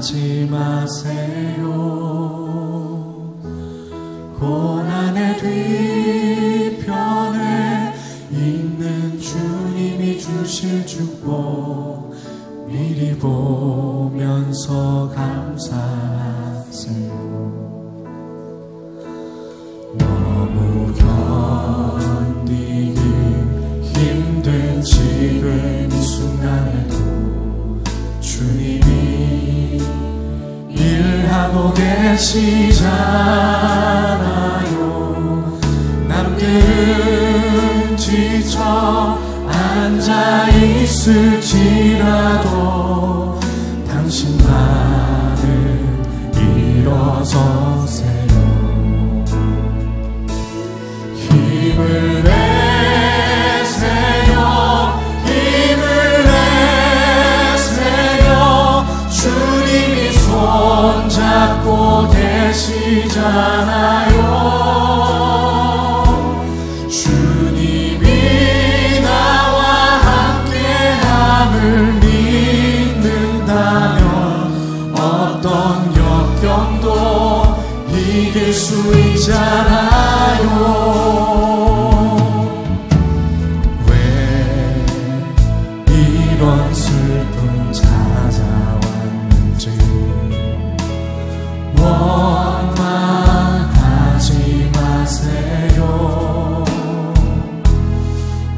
하지 마세요. 고난의 뒤편에 있는 주님이 주실 축복 미리 보면서 감사하세요. 너무 견디기 힘든 지금 이 순간에도 주님이 일하고 계시잖아요. 남들은 지쳐 앉아있을지라도 당신만은 일어서세요. 힘을 내세요. 힘을 내세요. 주님이 손잡고 계시잖아요. 주님이 나와 함께함을 믿는다면 어떤 역경도 이길 수 있잖아요. 왜 이런 슬픔 찾아왔는지 원망하지 마세요.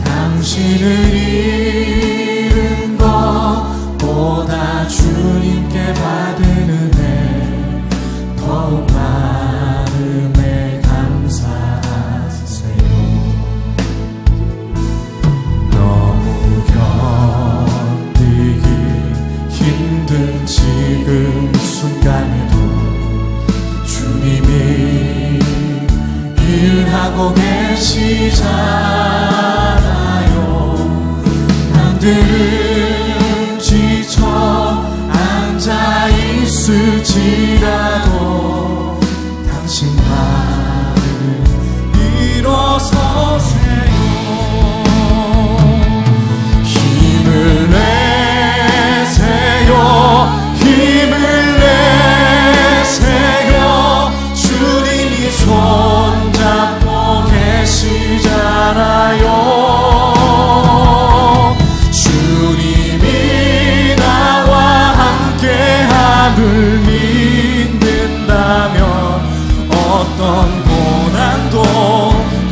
당신을 잃은 것보다 주님께 받은 은혜 더욱 마음에 감사하세요. 너무 견디기 힘든 지금 순간에도 주님이 일하고 계시잖아요. 남들은 지쳐 앉아있을지라도 당신만은 일어서세요. 힘을 내세요. 힘을 내세요. 주님이 손잡고 계시잖아요. 주님이 나와 함께함을 믿는다면 어떤 고난도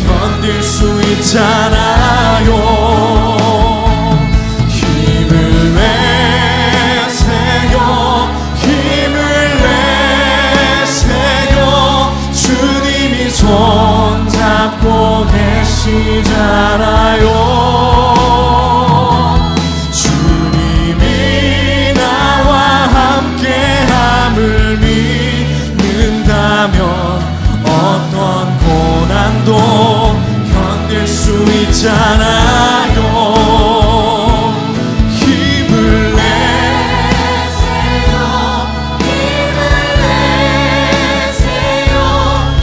견딜 수 있잖아요. 힘을 내세요. 힘을 내세요. 주님이 손잡고 계시잖아요. 주님이 나와 함께함을 믿는다면 어떤 고난도 견딜 수 있잖아요. 힘을 내세요. 힘을 내세요.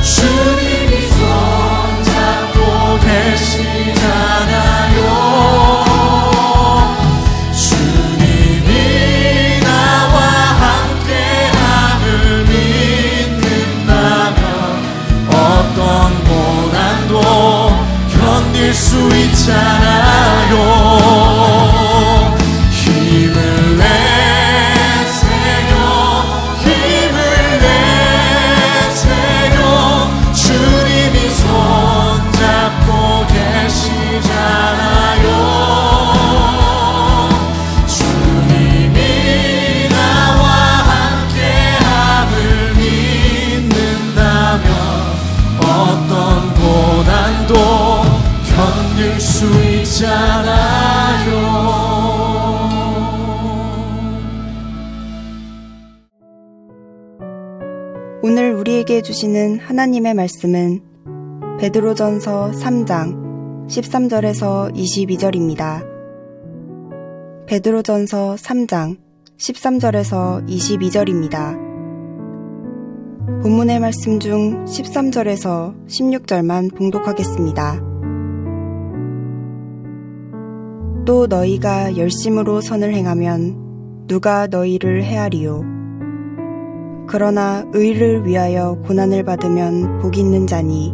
주님이 손잡고 계시잖아요. 주님이 나와 함께함을 믿는다면 어떤 고난도 견딜 수 있잖아요. 힘을 내세요. 힘을 내세요. 주님이 손잡고 계시잖아요. 주님이 나와 함께함을 믿는다면 어떤 고난도 견딜 수 있잖아요. 오늘 우리에게 주시는 하나님의 말씀은 베드로전서 3장 13절에서 22절입니다. 베드로전서 3장 13절에서 22절입니다. 본문의 말씀 중 13절에서 16절만 봉독하겠습니다. 또 너희가 열심으로 선을 행하면 누가 너희를 해하리요. 그러나 의를 위하여 고난을 받으면 복 있는 자니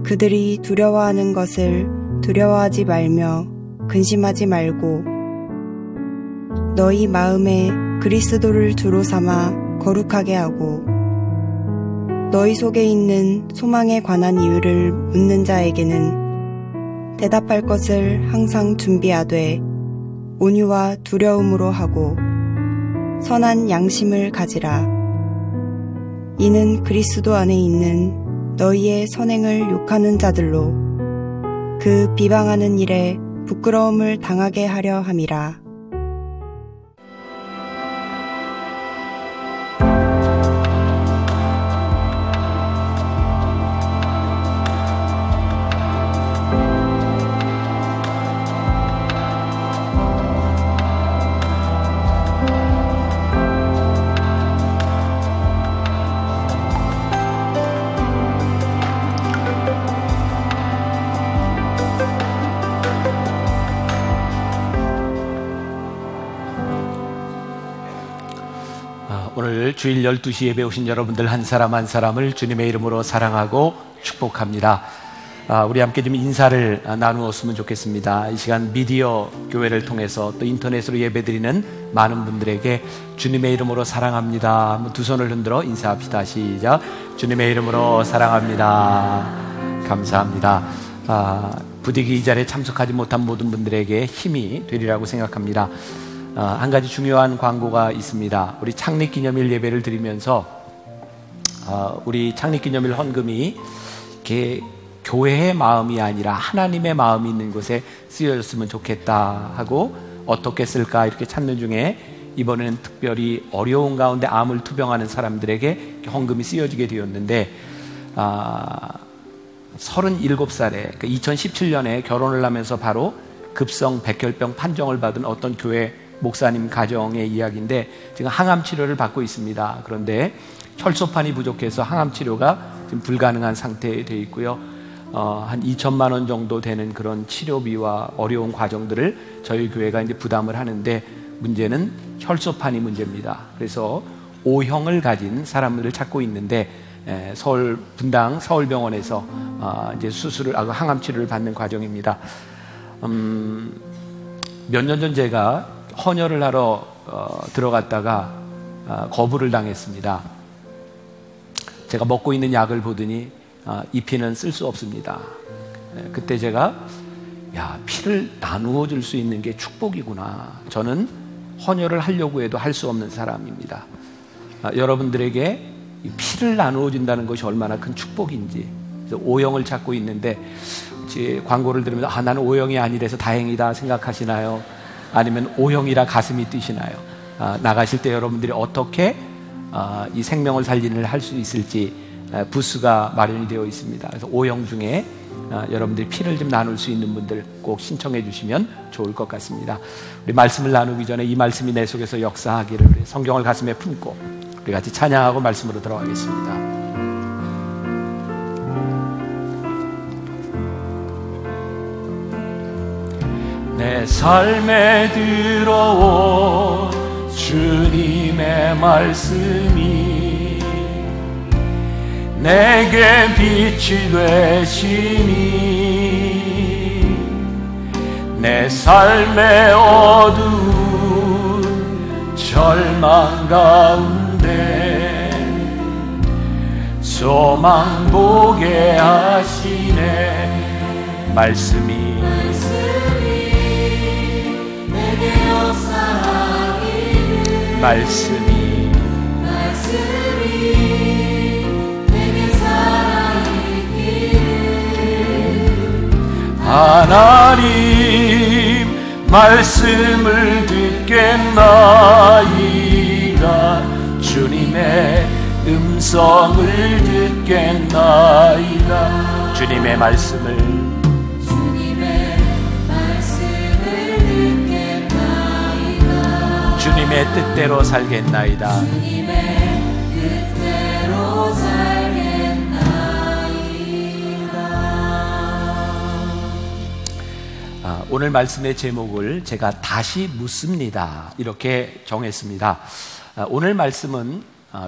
그들이 두려워하는 것을 두려워하지 말며 근심하지 말고 너희 마음에 그리스도를 주로 삼아 거룩하게 하고 너희 속에 있는 소망에 관한 이유를 묻는 자에게는 대답할 것을 항상 준비하되 온유와 두려움으로 하고 선한 양심을 가지라. 이는 그리스도 안에 있는 너희의 선행을 욕하는 자들로 그 비방하는 일에 부끄러움을 당하게 하려 함이라. 오늘 주일 12시 예배 오신 여러분들 한 사람 한 사람을 주님의 이름으로 사랑하고 축복합니다. 우리 함께 좀 인사를 나누었으면 좋겠습니다. 이 시간 미디어 교회를 통해서 또 인터넷으로 예배드리는 많은 분들에게 주님의 이름으로 사랑합니다. 두 손을 흔들어 인사합시다. 시작. 주님의 이름으로 사랑합니다. 감사합니다. 부득이 이 자리에 참석하지 못한 모든 분들에게 힘이 되리라고 생각합니다. 한 가지 중요한 광고가 있습니다. 우리 창립기념일 예배를 드리면서 우리 창립기념일 헌금이 교회의 마음이 아니라 하나님의 마음이 있는 곳에 쓰여졌으면 좋겠다 하고 어떻게 쓸까 이렇게 찾는 중에 이번에는 특별히 어려운 가운데 암을 투병하는 사람들에게 헌금이 쓰여지게 되었는데 37살에 2017년에 결혼을 하면서 바로 급성 백혈병 판정을 받은 어떤 교회 목사님 가정의 이야기인데 지금 항암 치료를 받고 있습니다. 그런데 혈소판이 부족해서 항암 치료가 지금 불가능한 상태에 되어 있고요. 한 2천만 원 정도 되는 그런 치료비와 어려운 과정들을 저희 교회가 이제 부담을 하는데 문제는 혈소판이 문제입니다. 그래서 O형을 가진 사람들을 찾고 있는데 서울 분당 서울병원에서 이제 수술을 항암 치료를 받는 과정입니다. 몇 년 전 제가 헌혈을 하러 들어갔다가 거부를 당했습니다. 제가 먹고 있는 약을 보더니 이 피는 쓸 수 없습니다. 그때 제가 피를 나누어 줄 수 있는 게 축복이구나. 저는 헌혈을 하려고 해도 할 수 없는 사람입니다. 여러분들에게 이 피를 나누어 준다는 것이 얼마나 큰 축복인지. 그래서 O형을 찾고 있는데 제 광고를 들으면서 나는 O형이 아니라서 다행이다 생각하시나요? 아니면 O형이라 가슴이 뛰시나요? 나가실 때 여러분들이 어떻게 이 생명을 살리는 일을 할 수 있을지 부스가 마련이 되어 있습니다. 그래서 O형 중에 여러분들이 피를 좀 나눌 수 있는 분들 꼭 신청해 주시면 좋을 것 같습니다. 우리 말씀을 나누기 전에 이 말씀이 내 속에서 역사하기를 성경을 가슴에 품고 우리 같이 찬양하고 말씀으로 들어가겠습니다. 내 삶에 들어온 주님의 말씀이 내게 빛이 되시니 내 삶의 어두운 절망 가운데 소망 보게 하시네. 말씀이 말씀이 내게 살아있기를 하나님 말씀을 듣겠나이다. 주님의 음성을 듣겠나이다. 주님의 말씀을 주님의 뜻대로 살겠나이다. 주님의 뜻대로 살겠나이다. 오늘 말씀의 제목을 제가 다시 묻습니다. 이렇게 정했습니다. 오늘 말씀은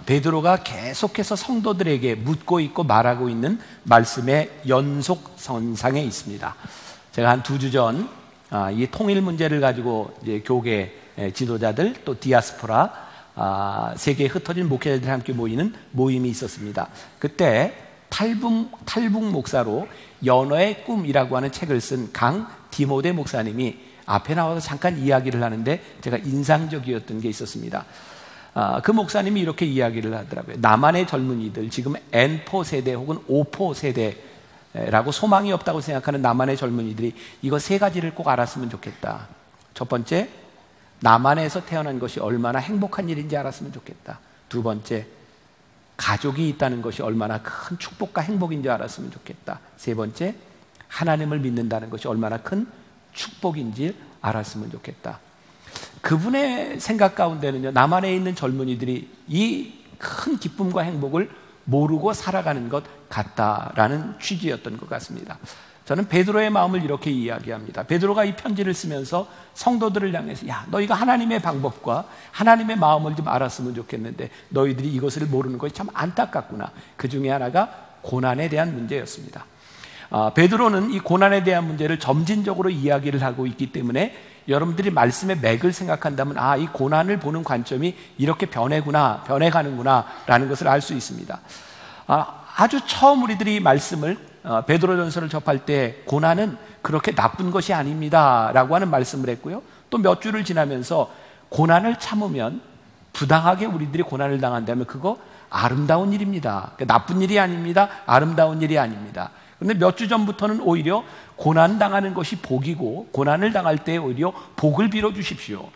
베드로가 계속해서 성도들에게 묻고 있고 말하고 있는 말씀의 연속선상에 있습니다. 제가 한 2주 전 이 통일 문제를 가지고 이제 교계 지도자들 또 디아스포라 세계에 흩어진 목회자들이 함께 모이는 모임이 있었습니다. 그때 탈북 목사로 연어의 꿈이라고 하는 책을 쓴 강 디모데 목사님이 앞에 나와서 잠깐 이야기를 하는데 제가 인상적이었던 게 있었습니다. 그 목사님이 이렇게 이야기를 하더라고요. 남한의 젊은이들, 지금 N4 세대 혹은 5포 세대라고 소망이 없다고 생각하는 남한의 젊은이들이 이거 3가지를 꼭 알았으면 좋겠다. 첫 번째, 남한에서 태어난 것이 얼마나 행복한 일인지 알았으면 좋겠다. 2번째, 가족이 있다는 것이 얼마나 큰 축복과 행복인지 알았으면 좋겠다. 3번째, 하나님을 믿는다는 것이 얼마나 큰 축복인지 알았으면 좋겠다. 그분의 생각 가운데는요, 남한에 있는 젊은이들이 이 큰 기쁨과 행복을 모르고 살아가는 것 같다라는 취지였던 것 같습니다. 저는 베드로의 마음을 이렇게 이야기합니다. 베드로가 이 편지를 쓰면서 성도들을 향해서 야, 너희가 하나님의 방법과 하나님의 마음을 좀 알았으면 좋겠는데 너희들이 이것을 모르는 것이 참 안타깝구나. 그 중에 하나가 고난에 대한 문제였습니다. 베드로는 이 고난에 대한 문제를 점진적으로 이야기를 하고 있기 때문에 여러분들이 말씀의 맥을 생각한다면 이 고난을 보는 관점이 이렇게 변해가는구나 라는 것을 알 수 있습니다. 아주 처음 우리들이 말씀을 베드로전서를 접할 때 고난은 그렇게 나쁜 것이 아닙니다 라고 하는 말씀을 했고요. 또 몇 주를 지나면서 고난을 참으면 부당하게 우리들이 고난을 당한다면 그거 아름다운 일입니다. 나쁜 일이 아닙니다. 아름다운 일이 아닙니다. 그런데 몇 주 전부터는 오히려 고난 당하는 것이 복이고 고난을 당할 때 오히려 복을 빌어 주십시오.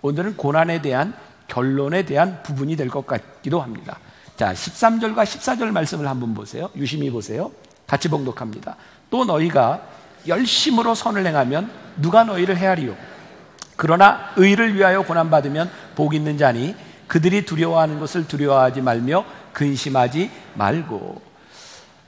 오늘은 고난에 대한 결론에 대한 부분이 될 것 같기도 합니다. 자, 13절과 14절 말씀을 한번 보세요. 유심히 보세요. 같이 봉독합니다. 또 너희가 열심으로 선을 행하면 누가 너희를 헤아리요? 그러나 의를 위하여 고난받으면 복 있는 자니 그들이 두려워하는 것을 두려워하지 말며 근심하지 말고.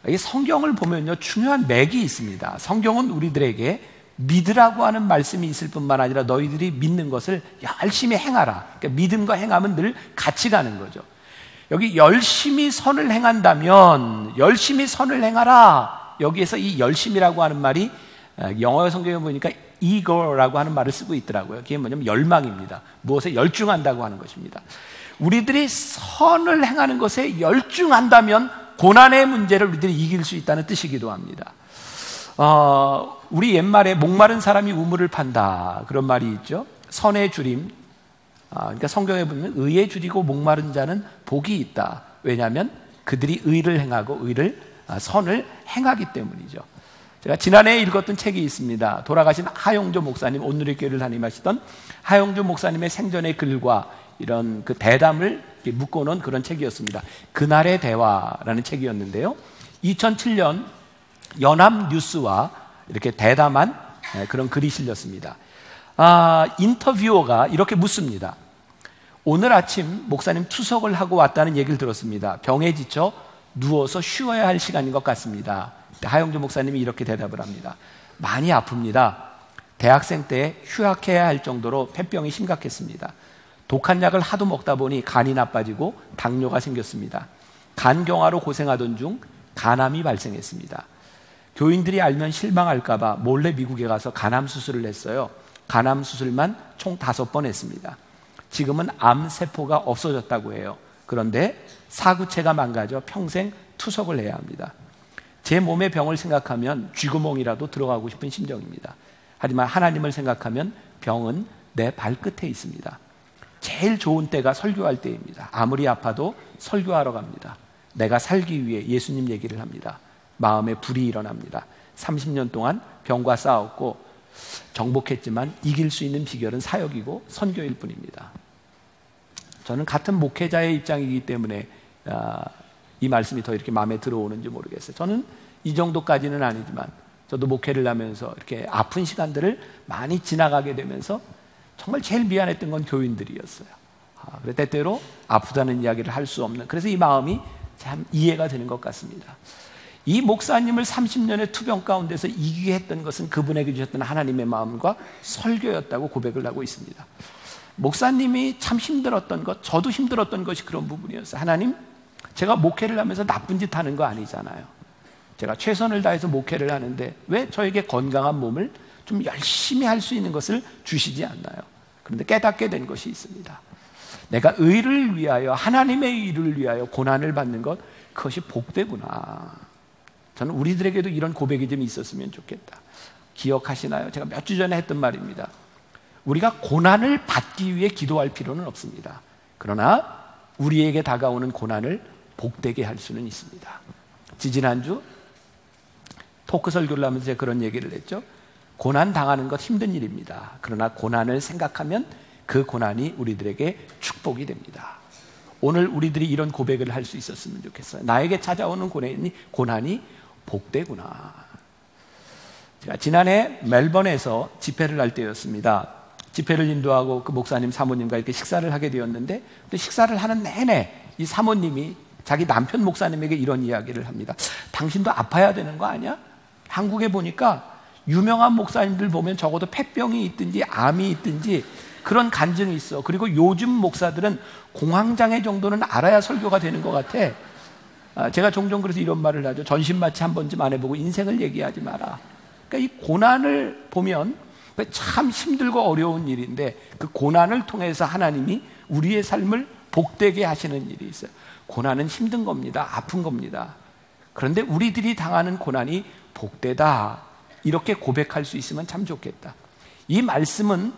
이 성경을 보면요, 중요한 맥이 있습니다. 성경은 우리들에게 믿으라고 하는 말씀이 있을 뿐만 아니라 너희들이 믿는 것을 열심히 행하라. 그러니까 믿음과 행함은 늘 같이 가는 거죠. 여기 열심히 선을 행한다면 열심히 선을 행하라. 여기에서 이 열심이라고 하는 말이 영어 성경에 보니까 eager라고 하는 말을 쓰고 있더라고요. 그게 뭐냐면 열망입니다. 무엇에 열중한다고 하는 것입니다. 우리들이 선을 행하는 것에 열중한다면 고난의 문제를 우리들이 이길 수 있다는 뜻이기도 합니다. 우리 옛말에 목마른 사람이 우물을 판다 그런 말이 있죠. 선의 주림, 그러니까 성경에 보면 의에 줄이고 목마른 자는 복이 있다. 왜냐하면 그들이 의를 행하고 선을 행하기 때문이죠. 제가 지난해에 읽었던 책이 있습니다. 돌아가신 하용조 목사님, 온누리교회를 담임하시던 하용조 목사님의 생전의 글과 이런 그 대담을 묶어놓은 그런 책이었습니다. 그날의 대화라는 책이었는데요. 2007년 연합뉴스와 이렇게 대담한 그런 글이 실렸습니다. 인터뷰어가 이렇게 묻습니다. 오늘 아침 목사님 투석을 하고 왔다는 얘기를 들었습니다. 병에 지쳐 누워서 쉬어야 할 시간인 것 같습니다. 하용조 목사님이 이렇게 대답을 합니다. 많이 아픕니다. 대학생 때 휴학해야 할 정도로 폐병이 심각했습니다. 독한 약을 하도 먹다 보니 간이 나빠지고 당뇨가 생겼습니다. 간경화로 고생하던 중 간암이 발생했습니다. 교인들이 알면 실망할까봐 몰래 미국에 가서 간암 수술을 했어요. 간암 수술만 총 5번 했습니다. 지금은 암세포가 없어졌다고 해요. 그런데 사구체가 망가져 평생 투석을 해야 합니다. 제 몸의 병을 생각하면 쥐구멍이라도 들어가고 싶은 심정입니다. 하지만 하나님을 생각하면 병은 내 발끝에 있습니다. 제일 좋은 때가 설교할 때입니다. 아무리 아파도 설교하러 갑니다. 내가 살기 위해 예수님 얘기를 합니다. 마음에 불이 일어납니다. 30년 동안 병과 싸웠고 정복했지만 이길 수 있는 비결은 사역이고 선교일 뿐입니다. 저는 같은 목회자의 입장이기 때문에 이 말씀이 더 이렇게 마음에 들어오는지 모르겠어요. 저는 이 정도까지는 아니지만 저도 목회를 하면서 이렇게 아픈 시간들을 많이 지나가게 되면서 정말 제일 미안했던 건 교인들이었어요. 그래서 때때로 아프다는 이야기를 할 수 없는, 그래서 이 마음이 참 이해가 되는 것 같습니다. 이 목사님을 30년의 투병 가운데서 이기게 했던 것은 그분에게 주셨던 하나님의 마음과 설교였다고 고백을 하고 있습니다. 목사님이 참 힘들었던 것, 저도 힘들었던 것이 그런 부분이었어요. 하나님, 제가 목회를 하면서 나쁜 짓 하는 거 아니잖아요. 제가 최선을 다해서 목회를 하는데 왜 저에게 건강한 몸을 좀 열심히 할 수 있는 것을 주시지 않나요? 그런데 깨닫게 된 것이 있습니다. 내가 의를 위하여, 하나님의 의를 위하여 고난을 받는 것, 그것이 복되구나. 저는 우리들에게도 이런 고백이 좀 있었으면 좋겠다. 기억하시나요? 제가 몇 주 전에 했던 말입니다. 우리가 고난을 받기 위해 기도할 필요는 없습니다. 그러나 우리에게 다가오는 고난을 복되게 할 수는 있습니다. 지지난주 토크 설교를 하면서 제가 그런 얘기를 했죠. 고난 당하는 것 힘든 일입니다. 그러나 고난을 생각하면 그 고난이 우리들에게 축복이 됩니다. 오늘 우리들이 이런 고백을 할 수 있었으면 좋겠어요. 나에게 찾아오는 고난이 복되구나. 제가 지난해 멜번에서 집회를 할 때였습니다. 집회를 인도하고 그 목사님 사모님과 이렇게 식사를 하게 되었는데, 식사를 하는 내내 이 사모님이 자기 남편 목사님에게 이런 이야기를 합니다. 당신도 아파야 되는 거 아니야? 한국에 보니까 유명한 목사님들 보면 적어도 폐병이 있든지 암이 있든지 그런 간증이 있어. 그리고 요즘 목사들은 공황장애 정도는 알아야 설교가 되는 것 같아. 제가 종종 그래서 이런 말을 하죠. 전신마취 한 번쯤 안 해보고 인생을 얘기하지 마라. 그러니까 이 고난을 보면 참 힘들고 어려운 일인데, 그 고난을 통해서 하나님이 우리의 삶을 복되게 하시는 일이 있어요. 고난은 힘든 겁니다. 아픈 겁니다. 그런데 우리들이 당하는 고난이 복되다, 이렇게 고백할 수 있으면 참 좋겠다. 이 말씀은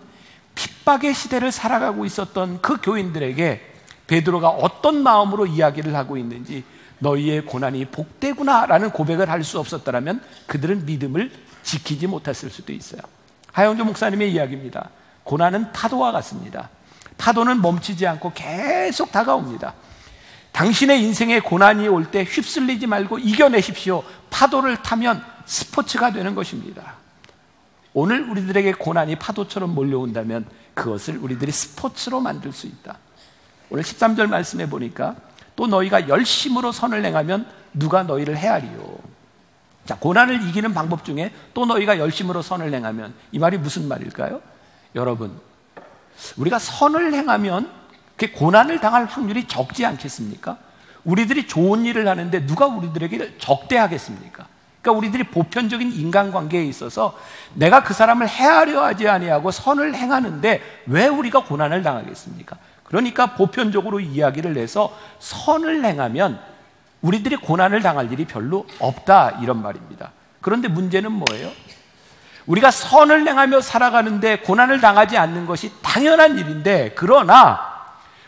핍박의 시대를 살아가고 있었던 그 교인들에게 베드로가 어떤 마음으로 이야기를 하고 있는지, 너희의 고난이 복되구나 라는 고백을 할 수 없었다면 그들은 믿음을 지키지 못했을 수도 있어요. 하영조 목사님의 이야기입니다. 고난은 파도와 같습니다. 파도는 멈추지 않고 계속 다가옵니다. 당신의 인생에 고난이 올 때 휩쓸리지 말고 이겨내십시오. 파도를 타면 스포츠가 되는 것입니다. 오늘 우리들에게 고난이 파도처럼 몰려온다면 그것을 우리들이 스포츠로 만들 수 있다. 오늘 13절 말씀에 보니까 또 너희가 열심으로 선을 행하면 누가 너희를 헤아리요. 자, 고난을 이기는 방법 중에 또 너희가 열심으로 선을 행하면, 이 말이 무슨 말일까요? 여러분, 우리가 선을 행하면 그 고난을 당할 확률이 적지 않겠습니까? 우리들이 좋은 일을 하는데 누가 우리들에게 적대하겠습니까? 그러니까 우리들이 보편적인 인간관계에 있어서 내가 그 사람을 헤아려 하지 아니하고 선을 행하는데 왜 우리가 고난을 당하겠습니까? 그러니까 보편적으로 이야기를 해서 선을 행하면 우리들이 고난을 당할 일이 별로 없다, 이런 말입니다. 그런데 문제는 뭐예요? 우리가 선을 행하며 살아가는데 고난을 당하지 않는 것이 당연한 일인데, 그러나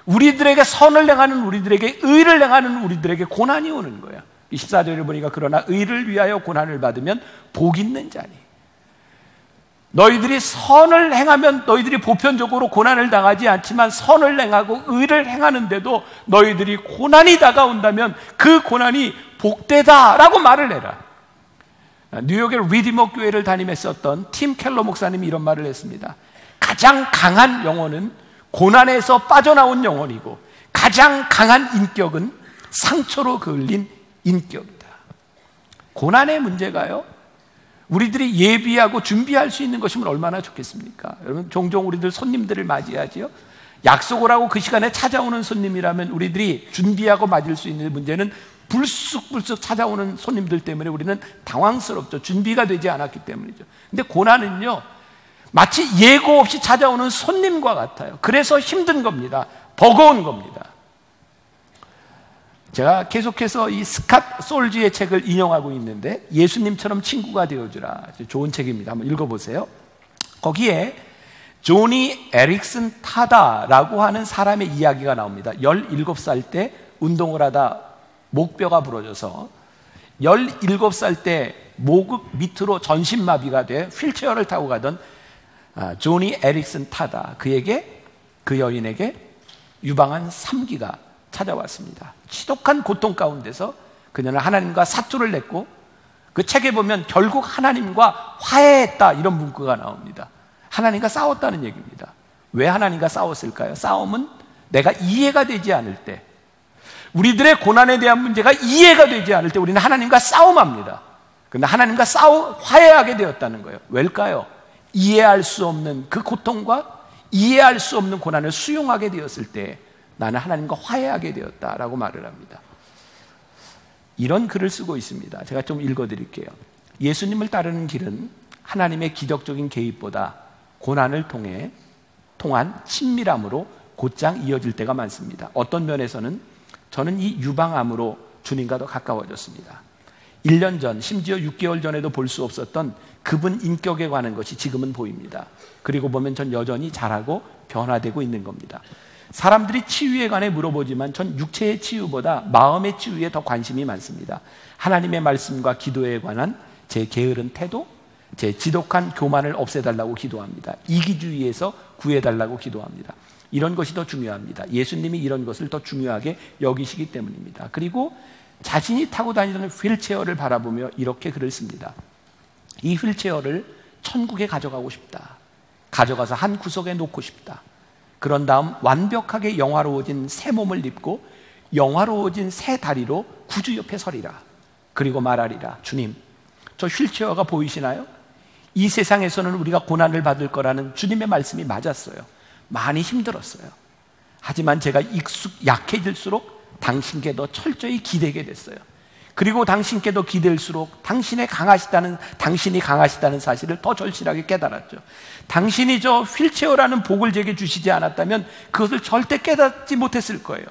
우리들에게 선을 행하는 우리들에게, 의를 행하는 우리들에게 고난이 오는 거야. 14절에 보니까 그러나 의를 위하여 고난을 받으면 복 있는 자니. 너희들이 선을 행하면 너희들이 보편적으로 고난을 당하지 않지만 선을 행하고 의를 행하는데도 너희들이 고난이 다가온다면 그 고난이 복되다라고 말을 해라. 뉴욕의 리디머 교회를 다니면서었던 팀 켈러 목사님이 이런 말을 했습니다. 가장 강한 영혼은 고난에서 빠져나온 영혼이고 가장 강한 인격은 상처로 그을린 인격이다. 고난의 문제가요, 우리들이 예비하고 준비할 수 있는 것이면 얼마나 좋겠습니까? 여러분, 종종 우리들 손님들을 맞이하지요. 약속을 하고 그 시간에 찾아오는 손님이라면 우리들이 준비하고 맞을 수 있는 문제는 불쑥불쑥 찾아오는 손님들 때문에 우리는 당황스럽죠. 준비가 되지 않았기 때문이죠. 근데 고난은요, 마치 예고 없이 찾아오는 손님과 같아요. 그래서 힘든 겁니다. 버거운 겁니다. 제가 계속해서 이 스캇 솔지의 책을 인용하고 있는데, 예수님처럼 친구가 되어주라. 좋은 책입니다. 한번 읽어보세요. 거기에 조니 에릭슨 타다라고 하는 사람의 이야기가 나옵니다. 17살 때 운동을 하다 목뼈가 부러져서 17살 때 목 밑으로 전신마비가 돼 휠체어를 타고 가던 조니 에릭슨 타다, 그 여인에게 유방한 3기가 찾아왔습니다. 지독한 고통 가운데서 그녀는 하나님과 사투를 냈고, 그 책에 보면 결국 하나님과 화해했다, 이런 문구가 나옵니다. 하나님과 싸웠다는 얘기입니다. 왜 하나님과 싸웠을까요? 싸움은 내가 이해가 되지 않을 때, 우리들의 고난에 대한 문제가 이해가 되지 않을 때 우리는 하나님과 싸움합니다. 그런데 하나님과 화해하게 되었다는 거예요. 왜일까요? 이해할 수 없는 그 고통과 이해할 수 없는 고난을 수용하게 되었을 때 나는 하나님과 화해하게 되었다라고 말을 합니다. 이런 글을 쓰고 있습니다. 제가 좀 읽어드릴게요. 예수님을 따르는 길은 하나님의 기적적인 개입보다 고난을 통한 친밀함으로 곧장 이어질 때가 많습니다. 어떤 면에서는 저는 이 유방암으로 주님과 더 가까워졌습니다. 1년 전, 심지어 6개월 전에도 볼 수 없었던 그분 인격에 관한 것이 지금은 보입니다. 그리고 보면 전 여전히 자라고 변화되고 있는 겁니다. 사람들이 치유에 관해 물어보지만 전 육체의 치유보다 마음의 치유에 더 관심이 많습니다. 하나님의 말씀과 기도에 관한 제 게으른 태도, 제 지독한 교만을 없애달라고 기도합니다. 이기주의에서 구해달라고 기도합니다. 이런 것이 더 중요합니다. 예수님이 이런 것을 더 중요하게 여기시기 때문입니다. 그리고 자신이 타고 다니던 휠체어를 바라보며 이렇게 글을 씁니다. 이 휠체어를 천국에 가져가고 싶다. 가져가서 한 구석에 놓고 싶다. 그런 다음 완벽하게 영화로워진 새 몸을 입고 영화로워진 새 다리로 구주 옆에 서리라. 그리고 말하리라. 주님, 저 휠체어가 보이시나요? 이 세상에서는 우리가 고난을 받을 거라는 주님의 말씀이 맞았어요. 많이 힘들었어요. 하지만 제가 약해질수록 당신께 더 철저히 기대게 됐어요. 그리고 당신께 더 기댈수록 당신이 강하시다는 사실을 더 절실하게 깨달았죠. 당신이 저 휠체어라는 복을 제게 주시지 않았다면 그것을 절대 깨닫지 못했을 거예요.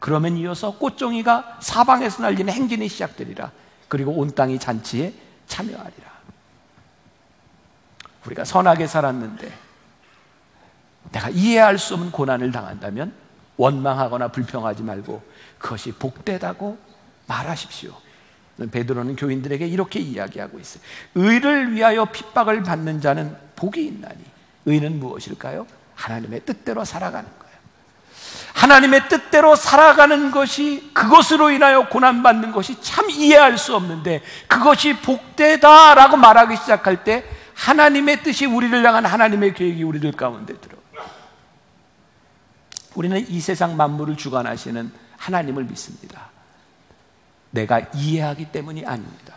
그러면 이어서 꽃종이가 사방에서 날리는 행진이 시작되리라. 그리고 온 땅이 잔치에 참여하리라. 우리가 선하게 살았는데 내가 이해할 수 없는 고난을 당한다면 원망하거나 불평하지 말고 그것이 복되다고 말하십시오. 베드로는 교인들에게 이렇게 이야기하고 있어요. 의를 위하여 핍박을 받는 자는 복이 있나니. 의는 무엇일까요? 하나님의 뜻대로 살아가는 거예요. 하나님의 뜻대로 살아가는 것이, 그것으로 인하여 고난받는 것이 참 이해할 수 없는데 그것이 복되다라고 말하기 시작할 때 하나님의 뜻이 우리를 향한 하나님의 계획이 우리들 가운데 들어요. 우리는 이 세상 만물을 주관하시는 하나님을 믿습니다. 내가 이해하기 때문이 아닙니다.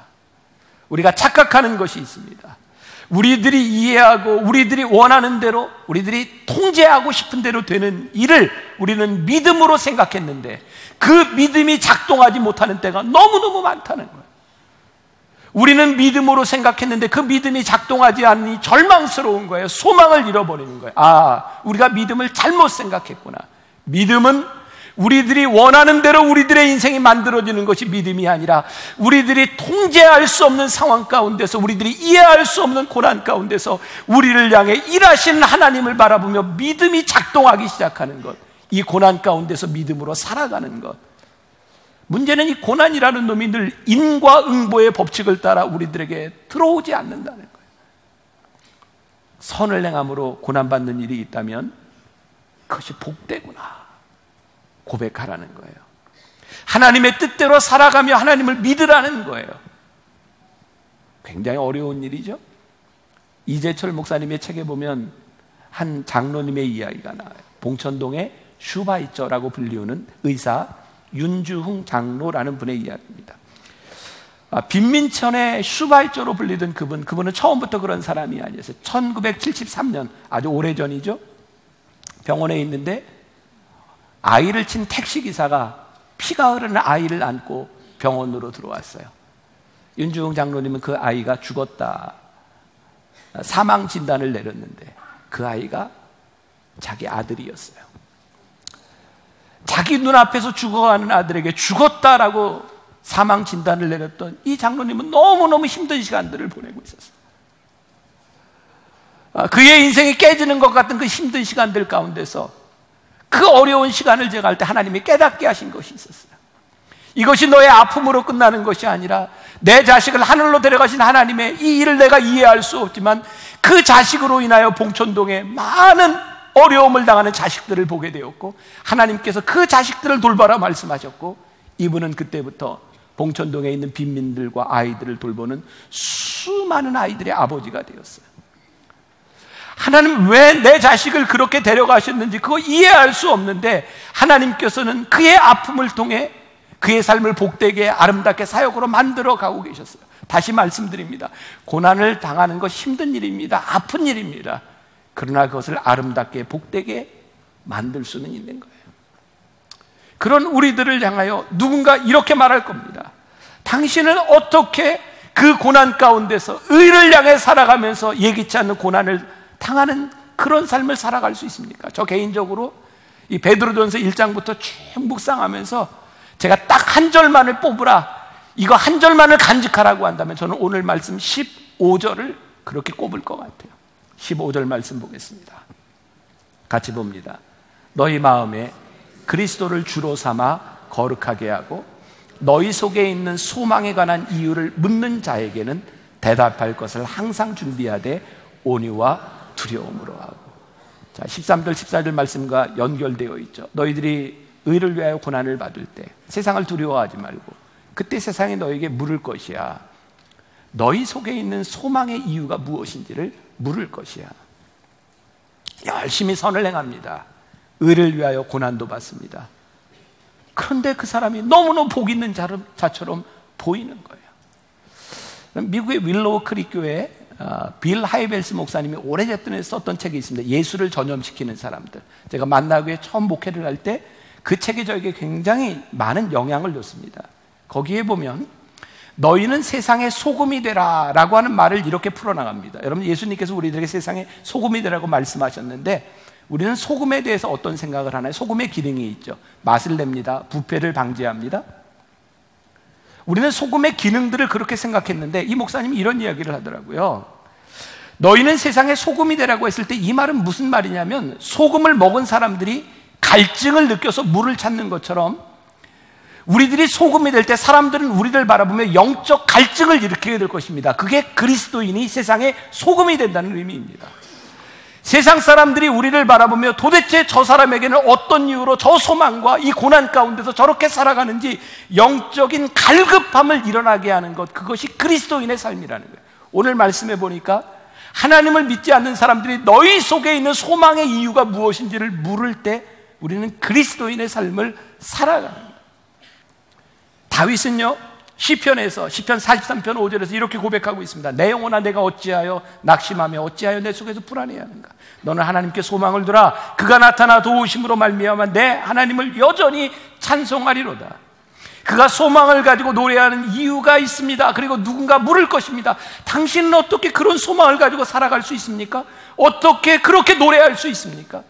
우리가 착각하는 것이 있습니다. 우리들이 이해하고 우리들이 원하는 대로, 우리들이 통제하고 싶은 대로 되는 일을 우리는 믿음으로 생각했는데 그 믿음이 작동하지 못하는 때가 너무너무 많다는 거예요. 우리는 믿음으로 생각했는데 그 믿음이 작동하지 않으니 절망스러운 거예요. 소망을 잃어버리는 거예요. 아, 우리가 믿음을 잘못 생각했구나. 믿음은 우리들이 원하는 대로 우리들의 인생이 만들어지는 것이 믿음이 아니라 우리들이 통제할 수 없는 상황 가운데서, 우리들이 이해할 수 없는 고난 가운데서 우리를 향해 일하시는 하나님을 바라보며 믿음이 작동하기 시작하는 것, 이 고난 가운데서 믿음으로 살아가는 것. 문제는 이 고난이라는 놈이 늘 인과 응보의 법칙을 따라 우리들에게 들어오지 않는다는 거예요. 선을 행함으로 고난받는 일이 있다면 그것이 복되구나 고백하라는 거예요. 하나님의 뜻대로 살아가며 하나님을 믿으라는 거예요. 굉장히 어려운 일이죠. 이재철 목사님의 책에 보면 한 장로님의 이야기가 나와요. 봉천동의 슈바이처라고 불리우는 의사 윤주흥 장로라는 분의 이야기입니다. 빈민천의 슈바이처로 불리던 그분은 처음부터 그런 사람이 아니었어요. 1973년, 아주 오래전이죠. 병원에 있는데 아이를 친 택시기사가 피가 흐르는 아이를 안고 병원으로 들어왔어요. 윤주흥 장로님은 그 아이가 죽었다, 사망 진단을 내렸는데 그 아이가 자기 아들이었어요. 자기 눈앞에서 죽어가는 아들에게 죽었다라고 사망 진단을 내렸던 이 장로님은 너무너무 힘든 시간들을 보내고 있었어요. 그의 인생이 깨지는 것 같은 그 힘든 시간들 가운데서 그 어려운 시간을 제가 때 하나님이 깨닫게 하신 것이 있었어요. 이것이 너의 아픔으로 끝나는 것이 아니라 내 자식을 하늘로 데려가신 하나님의 이 일을 내가 이해할 수 없지만 그 자식으로 인하여 봉천동에 많은 어려움을 당하는 자식들을 보게 되었고 하나님께서 그 자식들을 돌봐라 말씀하셨고 이분은 그때부터 봉천동에 있는 빈민들과 아이들을 돌보는 수많은 아이들의 아버지가 되었어요. 하나님 왜 내 자식을 그렇게 데려가셨는지 그거 이해할 수 없는데 하나님께서는 그의 아픔을 통해 그의 삶을 복되게 아름답게 사역으로 만들어 가고 계셨어요. 다시 말씀드립니다. 고난을 당하는 것 힘든 일입니다. 아픈 일입니다. 그러나 그것을 아름답게 복되게 만들 수는 있는 거예요. 그런 우리들을 향하여 누군가 이렇게 말할 겁니다. 당신은 어떻게 그 고난 가운데서 의를 향해 살아가면서 예기치 않는 고난을 당하는 그런 삶을 살아갈 수 있습니까? 저 개인적으로 이 베드로전서 1장부터 쭉 묵상하면서 제가 딱 한 절만을 뽑으라, 이거 한 절만을 간직하라고 한다면 저는 오늘 말씀 15절을 그렇게 꼽을 것 같아요. 15절 말씀 보겠습니다. 같이 봅니다. 너희 마음에 그리스도를 주로 삼아 거룩하게 하고 너희 속에 있는 소망에 관한 이유를 묻는 자에게는 대답할 것을 항상 준비하되 온유와 두려움으로 하고. 자, 13절 14절 말씀과 연결되어 있죠. 너희들이 의를 위하여 고난을 받을 때 세상을 두려워하지 말고 그때 세상이 너에게 물을 것이야. 너희 속에 있는 소망의 이유가 무엇인지를 물을 것이야. 열심히 선을 행합니다. 의를 위하여 고난도 받습니다. 그런데 그 사람이 너무너무 복 있는 자처럼 보이는 거예요. 미국의 윌로우 크릭 교회 빌 하이벨스 목사님이 오래전에 썼던 책이 있습니다. 예수를 전염시키는 사람들. 제가 만나교회 처음 목회를 할 때 그 책이 저에게 굉장히 많은 영향을 줬습니다. 거기에 보면 너희는 세상의 소금이 되라 라고 하는 말을 이렇게 풀어나갑니다. 여러분, 예수님께서 우리들에게 세상의 소금이 되라고 말씀하셨는데 우리는 소금에 대해서 어떤 생각을 하나요? 소금의 기능이 있죠. 맛을 냅니다. 부패를 방지합니다. 우리는 소금의 기능들을 그렇게 생각했는데 이 목사님이 이런 이야기를 하더라고요. 너희는 세상의 소금이 되라고 했을 때 이 말은 무슨 말이냐면 소금을 먹은 사람들이 갈증을 느껴서 물을 찾는 것처럼 우리들이 소금이 될 때 사람들은 우리를 바라보며 영적 갈증을 일으키게 될 것입니다. 그게 그리스도인이 세상의 소금이 된다는 의미입니다. 세상 사람들이 우리를 바라보며 도대체 저 사람에게는 어떤 이유로 저 소망과 이 고난 가운데서 저렇게 살아가는지 영적인 갈급함을 일어나게 하는 것, 그것이 그리스도인의 삶이라는 거예요. 오늘 말씀해 보니까 하나님을 믿지 않는 사람들이 너희 속에 있는 소망의 이유가 무엇인지를 물을 때 우리는 그리스도인의 삶을 살아가는 거예요. 다윗은요, 시편에서 시편 43편 5절에서 이렇게 고백하고 있습니다. 내 영혼아 내가 어찌하여 낙심하며 어찌하여 내 속에서 불안해하는가. 너는 하나님께 소망을 두라. 그가 나타나 도우심으로 말미암아 내 하나님을 여전히 찬송하리로다. 그가 소망을 가지고 노래하는 이유가 있습니다. 그리고 누군가 물을 것입니다. 당신은 어떻게 그런 소망을 가지고 살아갈 수 있습니까? 어떻게 그렇게 노래할 수 있습니까?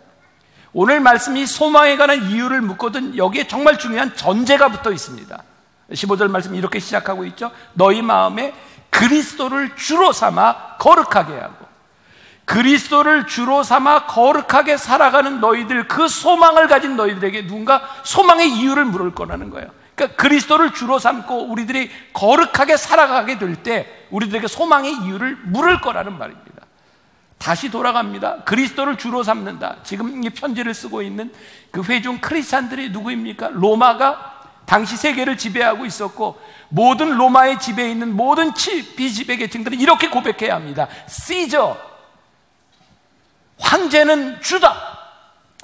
오늘 말씀이 소망에 관한 이유를 묻거든 여기에 정말 중요한 전제가 붙어 있습니다. 15절 말씀 이렇게 시작하고 있죠. 너희 마음에 그리스도를 주로 삼아 거룩하게 하고. 그리스도를 주로 삼아 거룩하게 살아가는 너희들, 그 소망을 가진 너희들에게 누군가 소망의 이유를 물을 거라는 거예요. 그러니까 그리스도를 주로 삼고 우리들이 거룩하게 살아가게 될 때 우리들에게 소망의 이유를 물을 거라는 말입니다. 다시 돌아갑니다. 그리스도를 주로 삼는다. 지금 이 편지를 쓰고 있는 그 회중 크리스찬들이 누구입니까? 로마가 당시 세계를 지배하고 있었고 모든 로마의 지배에 있는 모든 비지배 계층들은 이렇게 고백해야 합니다. 시저, 황제는 주다.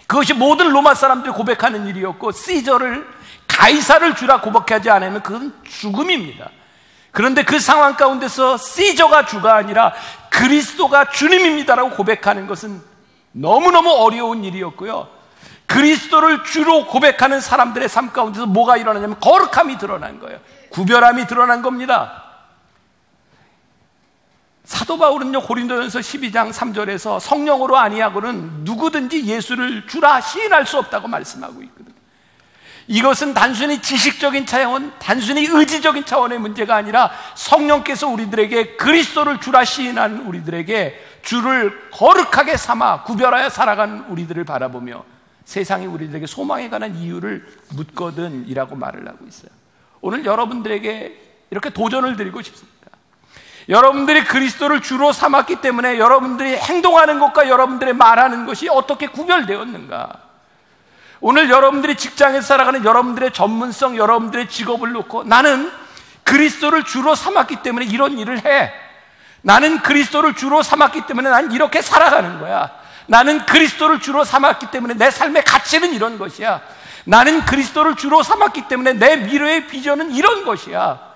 그것이 모든 로마 사람들이 고백하는 일이었고 시저를, 가이사를 주라 고백하지 않으면 그건 죽음입니다. 그런데 그 상황 가운데서 시저가 주가 아니라 그리스도가 주님입니다라고 고백하는 것은 너무너무 어려운 일이었고요. 그리스도를 주로 고백하는 사람들의 삶 가운데서 뭐가 일어나냐면 거룩함이 드러난 거예요. 구별함이 드러난 겁니다. 사도 바울은요, 고린도전서 12장 3절에서 성령으로 아니하고는 누구든지 예수를 주라 시인할 수 없다고 말씀하고 있거든요. 이것은 단순히 지식적인 차원, 단순히 의지적인 차원의 문제가 아니라 성령께서 우리들에게 그리스도를 주라 시인한 우리들에게 주를 거룩하게 삼아 구별하여 살아가는 우리들을 바라보며 세상이 우리들에게 소망에 관한 이유를 묻거든 이라고 말을 하고 있어요. 오늘 여러분들에게 이렇게 도전을 드리고 싶습니다. 여러분들이 그리스도를 주로 삼았기 때문에 여러분들이 행동하는 것과 여러분들의 말하는 것이 어떻게 구별되었는가? 오늘 여러분들이 직장에서 살아가는 여러분들의 전문성, 여러분들의 직업을 놓고 나는 그리스도를 주로 삼았기 때문에 이런 일을 해. 나는 그리스도를 주로 삼았기 때문에 난 이렇게 살아가는 거야. 나는 그리스도를 주로 삼았기 때문에 내 삶의 가치는 이런 것이야. 나는 그리스도를 주로 삼았기 때문에 내 미래의 비전은 이런 것이야.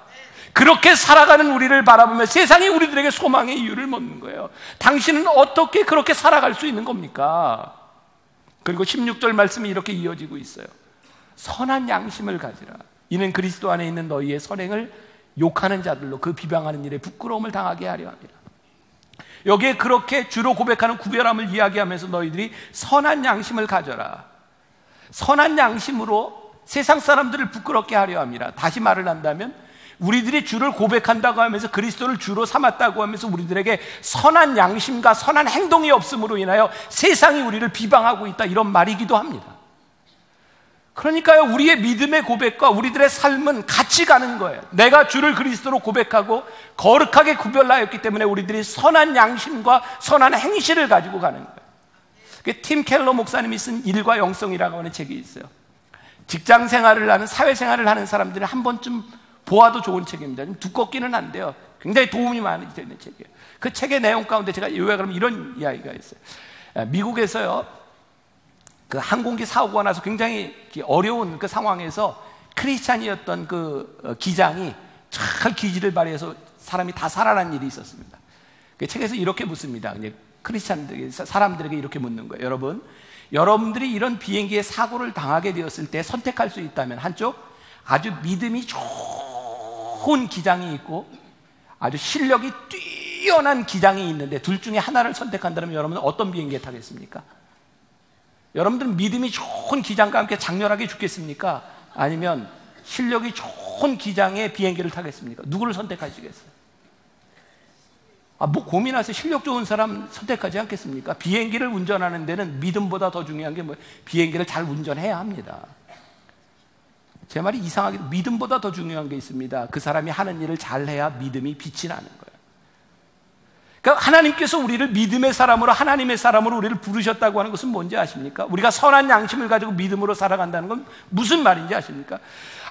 그렇게 살아가는 우리를 바라보며 세상이 우리들에게 소망의 이유를 묻는 거예요. 당신은 어떻게 그렇게 살아갈 수 있는 겁니까? 그리고 16절 말씀이 이렇게 이어지고 있어요. 선한 양심을 가지라. 이는 그리스도 안에 있는 너희의 선행을 욕하는 자들로 그 비방하는 일에 부끄러움을 당하게 하려 함이라. 여기에 그렇게 주로 고백하는 구별함을 이야기하면서 너희들이 선한 양심을 가져라. 선한 양심으로 세상 사람들을 부끄럽게 하려 함이라. 다시 말을 한다면 우리들이 주를 고백한다고 하면서 그리스도를 주로 삼았다고 하면서 우리들에게 선한 양심과 선한 행동이 없음으로 인하여 세상이 우리를 비방하고 있다, 이런 말이기도 합니다. 그러니까요, 우리의 믿음의 고백과 우리들의 삶은 같이 가는 거예요. 내가 주를 그리스도로 고백하고 거룩하게 구별하였기 때문에 우리들이 선한 양심과 선한 행실을 가지고 가는 거예요. 팀 켈러 목사님이 쓴 일과 영성이라고 하는 책이 있어요. 직장 생활을 하는, 사회 생활을 하는 사람들은 한 번쯤 보아도 좋은 책입니다. 좀 두껍기는 한데요, 굉장히 도움이 많이 되는 책이에요. 그 책의 내용 가운데 제가 요약하면 이런 이야기가 있어요. 미국에서요, 그 항공기 사고가 나서 굉장히 어려운 그 상황에서 크리스찬이었던 그 기장이 잘 기지를 발휘해서 사람이 다 살아난 일이 있었습니다. 그 책에서 이렇게 묻습니다. 크리스찬들에게, 사람들에게 이렇게 묻는 거예요. 여러분들이 이런 비행기에 사고를 당하게 되었을 때 선택할 수 있다면, 한쪽 아주 믿음이 좋은 기장이 있고 아주 실력이 뛰어난 기장이 있는데 둘 중에 하나를 선택한다면 여러분은 어떤 비행기에 타겠습니까? 여러분들은 믿음이 좋은 기장과 함께 장렬하게 죽겠습니까? 아니면 실력이 좋은 기장의 비행기를 타겠습니까? 누구를 선택하시겠어요? 뭐 고민하세요. 실력 좋은 사람 선택하지 않겠습니까? 비행기를 운전하는 데는 믿음보다 더 중요한 게 뭐예요? 비행기를 잘 운전해야 합니다. 제 말이 이상하게도 믿음보다 더 중요한 게 있습니다. 그 사람이 하는 일을 잘해야 믿음이 빛이 나는 거예요. 그러니까 하나님께서 우리를 믿음의 사람으로, 하나님의 사람으로 우리를 부르셨다고 하는 것은 뭔지 아십니까? 우리가 선한 양심을 가지고 믿음으로 살아간다는 건 무슨 말인지 아십니까?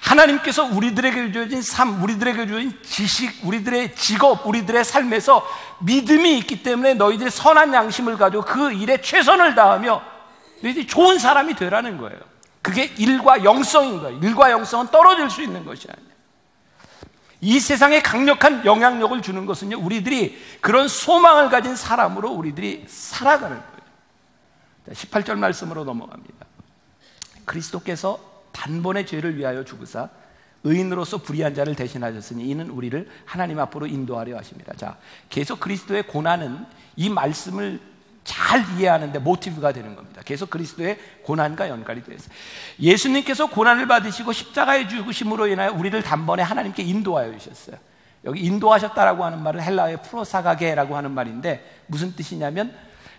하나님께서 우리들에게 주어진 삶, 우리들에게 주어진 지식, 우리들의 직업, 우리들의 삶에서 믿음이 있기 때문에 너희들이 선한 양심을 가지고 그 일에 최선을 다하며 너희들이 좋은 사람이 되라는 거예요. 그게 일과 영성인 거예요. 일과 영성은 떨어질 수 있는 것이 아니에요. 이 세상에 강력한 영향력을 주는 것은요, 우리들이 그런 소망을 가진 사람으로 우리들이 살아가는 거예요. 18절 말씀으로 넘어갑니다. 그리스도께서 단번에 죄를 위하여 죽으사 의인으로서 불의한 자를 대신하셨으니 이는 우리를 하나님 앞으로 인도하려 하십니다. 자, 계속 그리스도의 고난은 이 말씀을 잘 이해하는데 모티브가 되는 겁니다. 계속 그리스도의 고난과 연관이 되어 있어요. 예수님께서 고난을 받으시고 십자가에 죽으심으로 인하여 우리를 단번에 하나님께 인도하여 주셨어요. 여기 인도하셨다라고 하는 말은 헬라어의 프로사가게라고 하는 말인데 무슨 뜻이냐면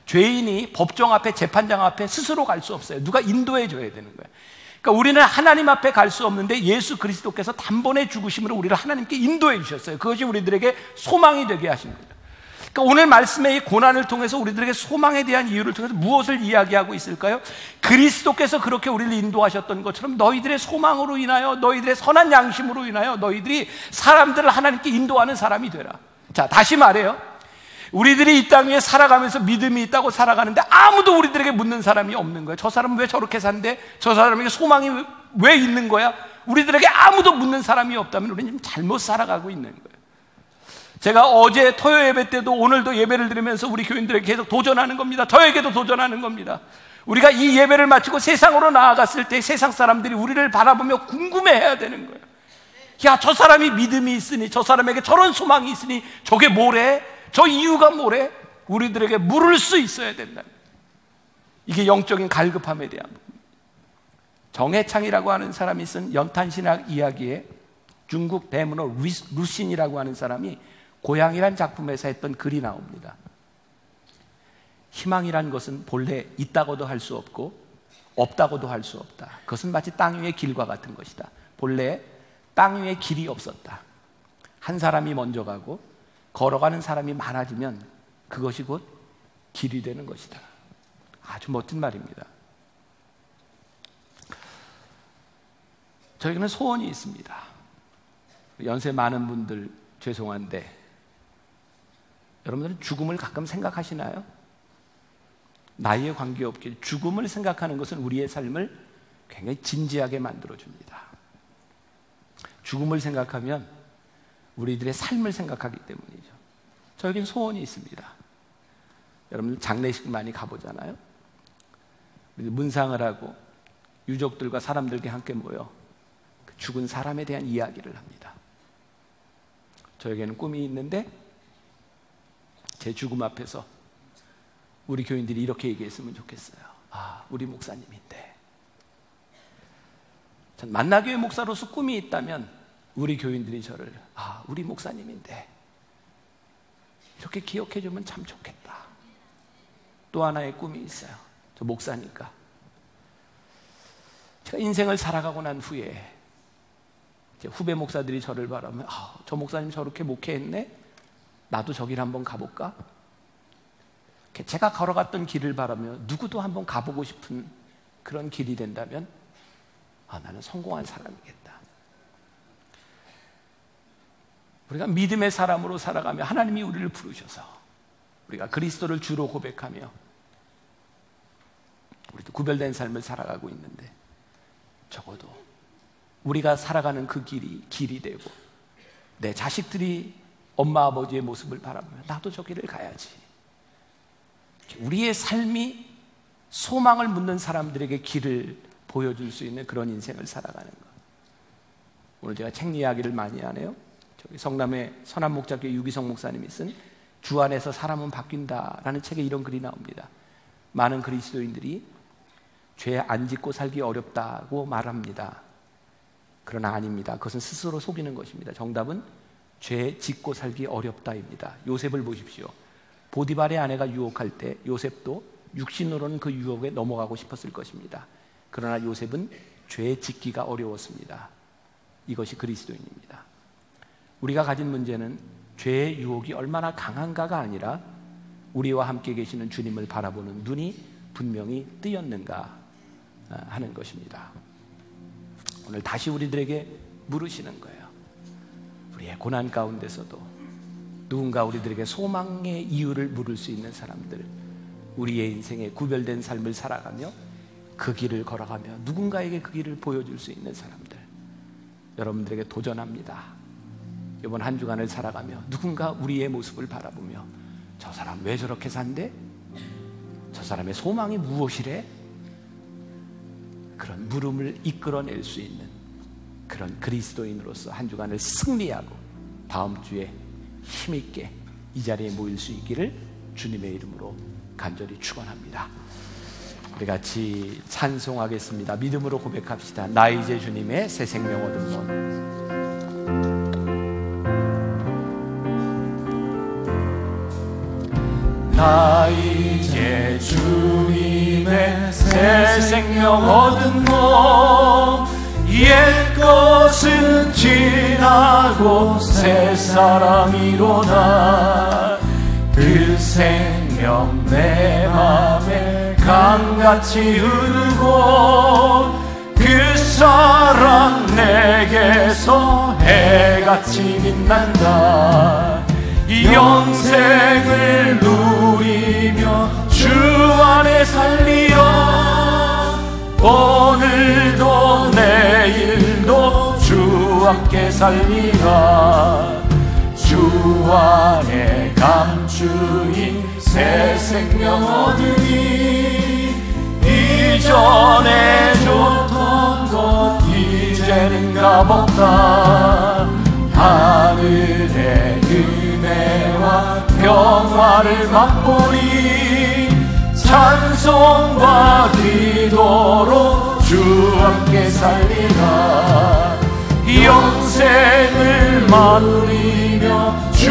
죄인이 법정 앞에, 재판장 앞에 스스로 갈 수 없어요. 누가 인도해 줘야 되는 거예요. 그러니까 우리는 하나님 앞에 갈 수 없는데 예수 그리스도께서 단번에 죽으심으로 우리를 하나님께 인도해 주셨어요. 그것이 우리들에게 소망이 되게 하신 거예요. 그러니까 오늘 말씀의 이 고난을 통해서 우리들에게 소망에 대한 이유를 통해서 무엇을 이야기하고 있을까요? 그리스도께서 그렇게 우리를 인도하셨던 것처럼 너희들의 소망으로 인하여, 너희들의 선한 양심으로 인하여 너희들이 사람들을 하나님께 인도하는 사람이 되라. 자, 다시 말해요. 우리들이 이 땅 위에 살아가면서 믿음이 있다고 살아가는데 아무도 우리들에게 묻는 사람이 없는 거예요. 저 사람은 왜 저렇게 사는데? 저 사람에게 소망이 왜 있는 거야? 우리들에게 아무도 묻는 사람이 없다면 우리는 지금 잘못 살아가고 있는 거예요. 제가 어제 토요 예배 때도 오늘도 예배를 드리면서 우리 교인들에게 계속 도전하는 겁니다. 저에게도 도전하는 겁니다. 우리가 이 예배를 마치고 세상으로 나아갔을 때 세상 사람들이 우리를 바라보며 궁금해해야 되는 거예요. 야, 저 사람이 믿음이 있으니, 저 사람에게 저런 소망이 있으니 저게 뭐래? 저 이유가 뭐래? 우리들에게 물을 수 있어야 된다. 이게 영적인 갈급함에 대한 부분. 정해창이라고 하는 사람이 쓴 연탄신학 이야기에 중국 대문호 루신이라고 하는 사람이 고향이란 작품에서 했던 글이 나옵니다. 희망이란 것은 본래 있다고도 할 수 없고 없다고도 할 수 없다. 그것은 마치 땅 위의 길과 같은 것이다. 본래 땅 위에 길이 없었다. 한 사람이 먼저 가고 걸어가는 사람이 많아지면 그것이 곧 길이 되는 것이다. 아주 멋진 말입니다. 저에게는 소원이 있습니다. 연세 많은 분들 죄송한데 여러분들은 죽음을 가끔 생각하시나요? 나이에 관계없게 죽음을 생각하는 것은 우리의 삶을 굉장히 진지하게 만들어줍니다. 죽음을 생각하면 우리들의 삶을 생각하기 때문이죠. 저에겐 소원이 있습니다. 여러분 장례식 많이 가보잖아요. 문상을 하고 유족들과 사람들과 함께 모여 죽은 사람에 대한 이야기를 합니다. 저에게는 꿈이 있는데 제 죽음 앞에서 우리 교인들이 이렇게 얘기했으면 좋겠어요. 아, 우리 목사님인데. 전 만나교회 목사로서 꿈이 있다면 우리 교인들이 저를 우리 목사님인데 이렇게 기억해주면 참 좋겠다. 또 하나의 꿈이 있어요. 저 목사니까 제가 인생을 살아가고 난 후에 이제 후배 목사들이 저를 바라보면 저 목사님 저렇게 목회했네? 나도 저길 한번 가볼까? 제가 걸어갔던 길을 바라며 누구도 한번 가보고 싶은 그런 길이 된다면 나는 성공한 사람이겠다. 우리가 믿음의 사람으로 살아가며 하나님이 우리를 부르셔서 우리가 그리스도를 주로 고백하며 우리도 구별된 삶을 살아가고 있는데 적어도 우리가 살아가는 그 길이 되고 내 자식들이 엄마 아버지의 모습을 바라보며 나도 저 길을 가야지. 우리의 삶이 소망을 묻는 사람들에게 길을 보여줄 수 있는 그런 인생을 살아가는 것. 오늘 제가 책 이야기를 많이 하네요. 저기 성남의 선한목자교회 유기성 목사님이 쓴 주 안에서 사람은 바뀐다라는 책에 이런 글이 나옵니다. 많은 그리스도인들이 죄 안 짓고 살기 어렵다고 말합니다. 그러나 아닙니다. 그것은 스스로 속이는 것입니다. 정답은 죄 짓고 살기 어렵다입니다. 요셉을 보십시오. 보디발의 아내가 유혹할 때 요셉도 육신으로는 그 유혹에 넘어가고 싶었을 것입니다. 그러나 요셉은 죄 짓기가 어려웠습니다. 이것이 그리스도인입니다. 우리가 가진 문제는 죄의 유혹이 얼마나 강한가가 아니라 우리와 함께 계시는 주님을 바라보는 눈이 분명히 뜨였는가 하는 것입니다. 오늘 다시 우리들에게 물으시는 거예요. 우리의 고난 가운데서도 누군가 우리들에게 소망의 이유를 물을 수 있는 사람들, 우리의 인생에 구별된 삶을 살아가며 그 길을 걸어가며 누군가에게 그 길을 보여줄 수 있는 사람들, 여러분들에게 도전합니다. 이번 한 주간을 살아가며 누군가 우리의 모습을 바라보며 저 사람 왜 저렇게 산대? 저 사람의 소망이 무엇이래? 그런 물음을 이끌어낼 수 있는 그런 그리스도인으로서 한 주간을 승리하고 다음 주에 힘있게 이 자리에 모일 수 있기를 주님의 이름으로 간절히 축원합니다. 우리 같이 찬송하겠습니다. 믿음으로 고백합시다. 나 이제 주님의 새 생명 얻은 것. 나 이제 주님의 새 생명 얻은 몸, 옛 것은 지나고 새 사람이로다. 그 생명 내 맘에 강같이 흐르고 그 사랑 내게서 해같이 빛난다. 영생을 누리며 주 안에 살리어 오늘도 내일도 주 함께 살리라. 주 안에 감추인 새 생명 얻으니 이전에 줬던 것 이제는 값없다. 하늘의 은혜와 평화를 맛보니 찬송과 기도로 주 함께 살리라. 영생을 누리며 주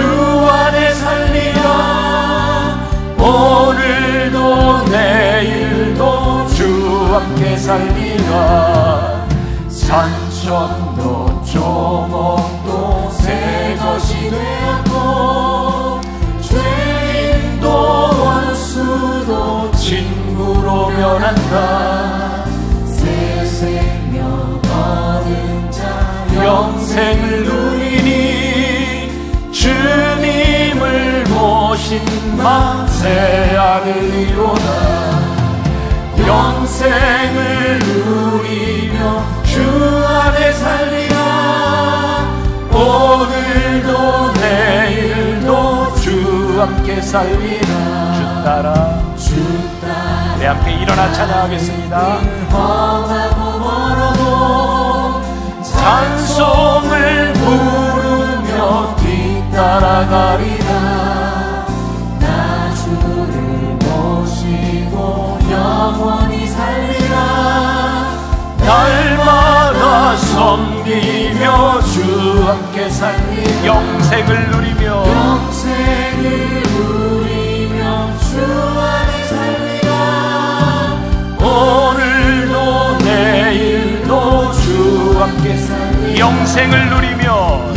안에 살리라. 오늘도 내일도 주 함께 살리라. 산천도 조목도 새 것이 되었고 죄인도 원수도 친구로 변한다. 새 생명 얻은 자 영생을 누리니 주님을 모신 만세 아들이로다. 영생을 누리며 주 안에 살리라. 오늘도 살리라. 주 따라 우리 함께 일어나 찬양하겠습니다. 험하고 멀어도 찬송을 부르며 뒤따라가리라. 나 주를 모시고 영원히 살리라. 날마다 섬기며 주 함께 살리라. 영생을 누리며 주 안에 살리라. 오늘도 내일도 주 함께 살리라. 영생을 누리며